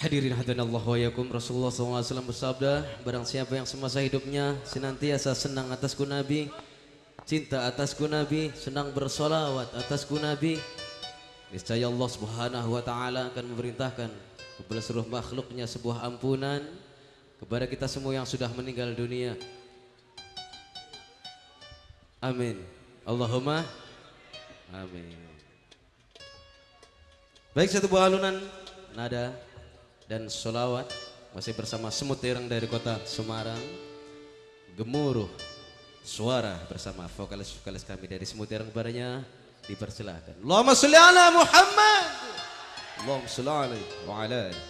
Hadirin hadanallah wa yakum. Rasulullah SAW bersabda, barang siapa yang semasa hidupnya senantiasa senang atasku Nabi, cinta atasku Nabi, senang bersolawat atasku Nabi, niscaya Allah Subhanahu wa ta'ala akan memerintahkan kepada seluruh makhluknya sebuah ampunan kepada kita semua yang sudah meninggal dunia. Amin. Allahumma amin. Baik, satu buah alunan nada dan sholawat masih bersama Semut Ireng dari kota Semarang. Gemuruh suara bersama vokalis-vokalis kami dari Semut Ireng, kepadanya dipersilahkan. Allahumma sholli ala Muhammad. Allahumma sholli alaihi wa ala alihi.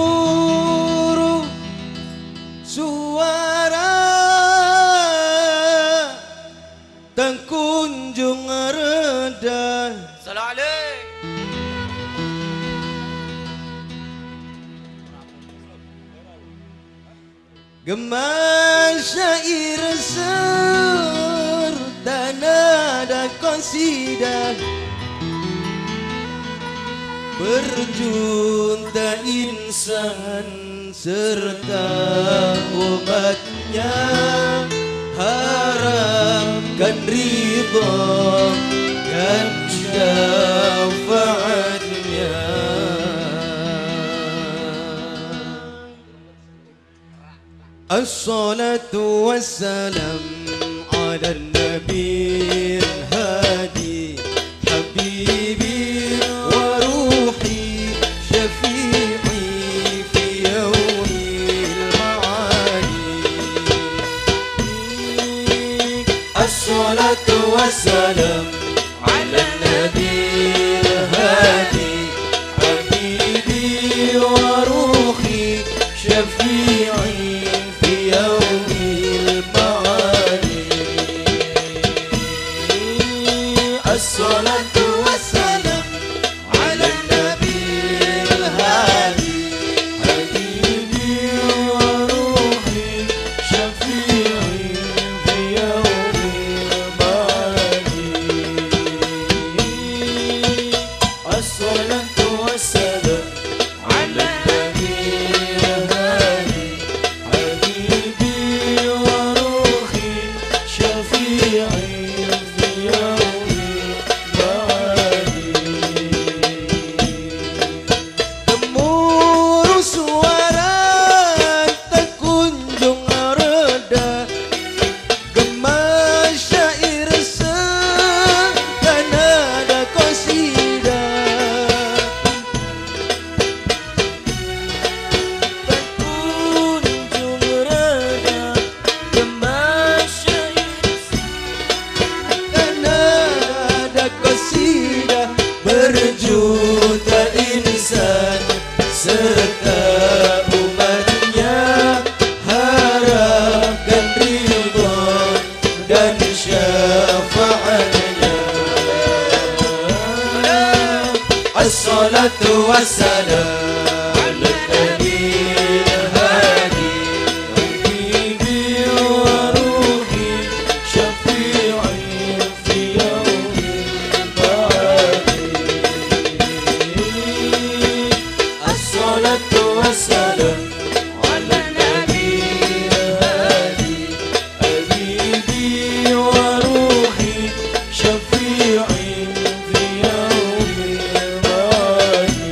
Gemuruh suara tak kunjung reda. Salam alaik. Gema syair serta nada qasidah, berjunta insan serta umatnya, harapkan ridha dan syafaatnya. As-salatu wassalam ala nabi hadi habibi wa ruhi syafi'i fi yawmil ma'adi. As-salatu wassalam ala nabi hadi habibi wa ruhi syafi'i fi yawmil ma'adi. As-salatu wassalam ala nabil hadi habibi wa ruhi syafi'i fi yawmil ma'adi. As-salatu wassalam ala nabil hadi habibi wa ruhi syafi'i fi yawmil ma'adi. Gemuruh suara tak kunjung reda, gema syair serta nada qasidah, tak kunjung reda. Gema syair serta nada qasidah, berjuta insan serta umatnya, harapkan ridha dan syafaatnya. As-salatu wassalam ala nabil hadi habibi wa ruhi syafi'i fi yawmil ma'adi. As-salatu wassalam ala nabil hadi habibi wa ruhi syafi'i fi yawmil ma'adi.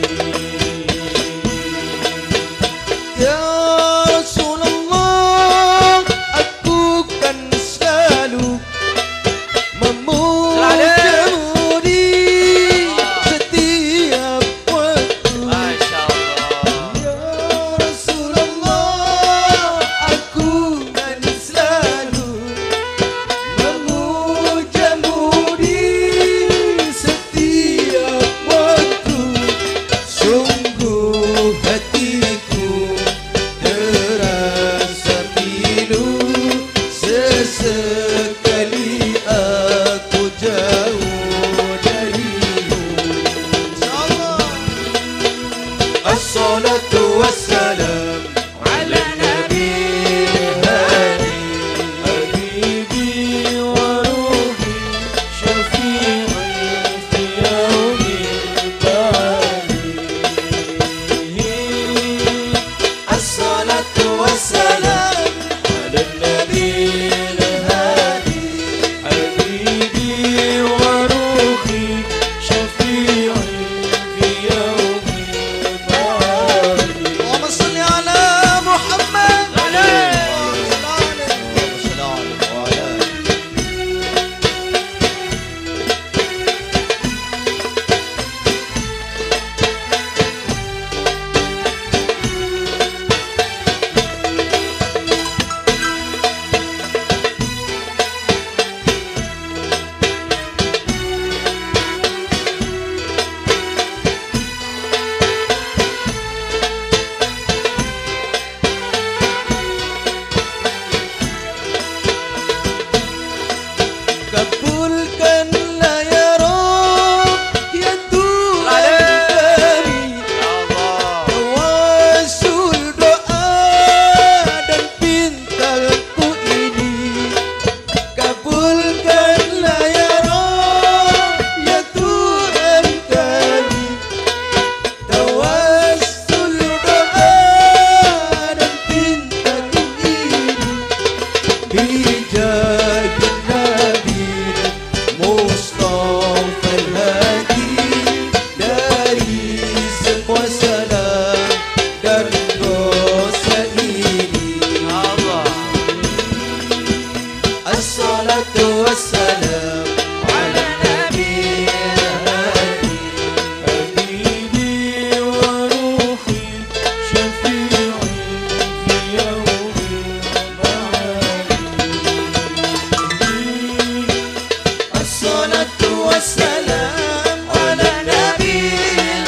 الصلاة والسلام على النبي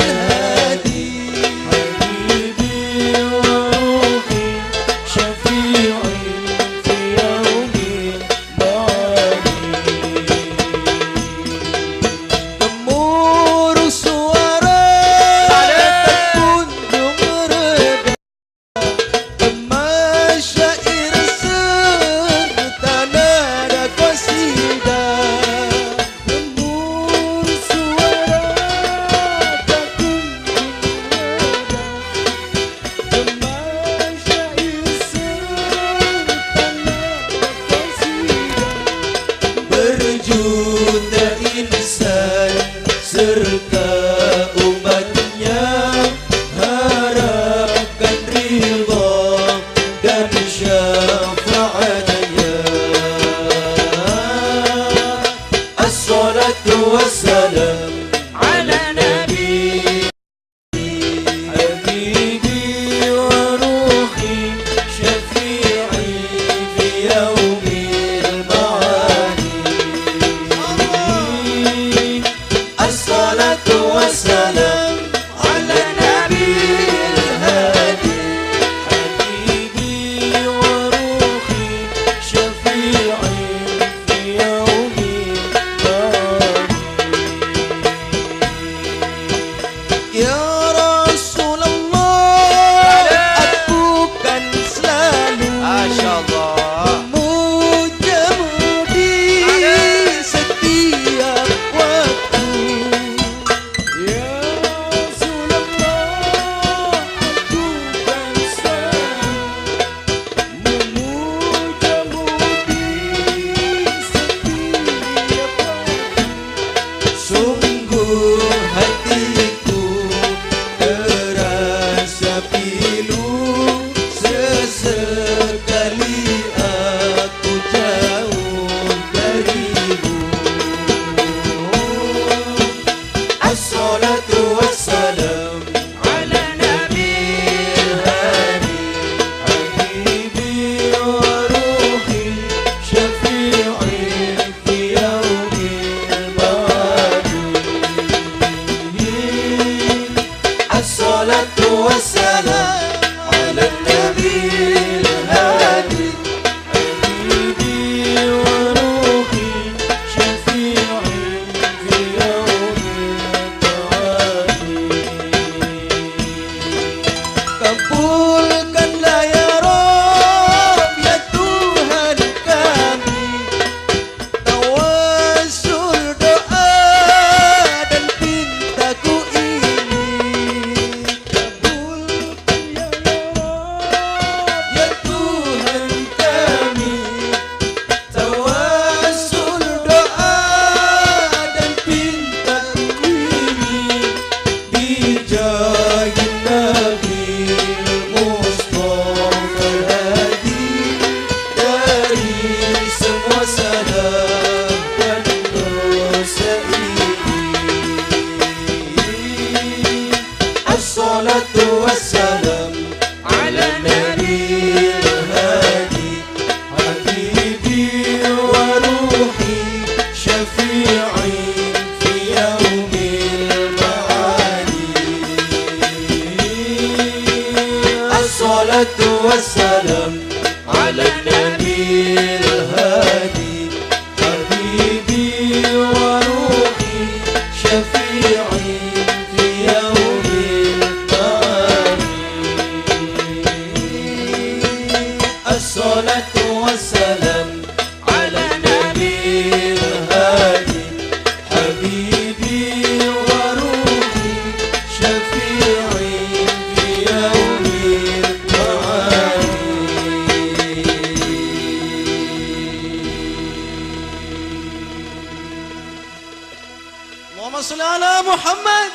الهادي حبيبي وروحي شفيعي في يوم المعادي جمهور suara tekun mereda Gema syair serta nada qasidah Gembur suara tekun mereda Gema syair serta nada qasidah Berjuta insan serta umatnya harapkan ridha dan syafaatnya As-salatu wassalam ala nabi habibi wa ruhi syafi'i fi yaumil ma'adi الصلاة والسلام على النبي الهادي حبيبي وروحي شفيعي في يوم المعادي يا رسول الله aku kan selalu memujamu di setiap waktu Ya Rasulullah aku kan selalu memujamu di setiap waktu Sungguh hatiku terasa pilu Sesekali aku jauh darimu As-salatu wassalam ala nabil hadi Habibi wa ruhi syafi'i fi yaumil ma'adi الصلاة والسلام على النبي الهادي حبيبي وروحي شفيعي في يوم المعادي Kabulkanlah ya Rabb ya Tuhan kami Tawasul doa dan pintaku ini Kabulkan ya Rabb ya Tuhan kami Tawasul doa dan pintaku ini Bijahin Nabi Mustafa Hadi Dari semua salah dan dosa ini As-salatu wassalam ala nabi al-hadi Habibi wa ruhi syafi'i fi yaumil ma'adi As-salatu wassalam ala nabi al-hadi Habibi wa ruhi syafi'i fi yaumil ma'adi الصلاة والسلام على نبي الهادي حبيبي وروحي شفيعي في يوم المعادي اللهم صل على محمد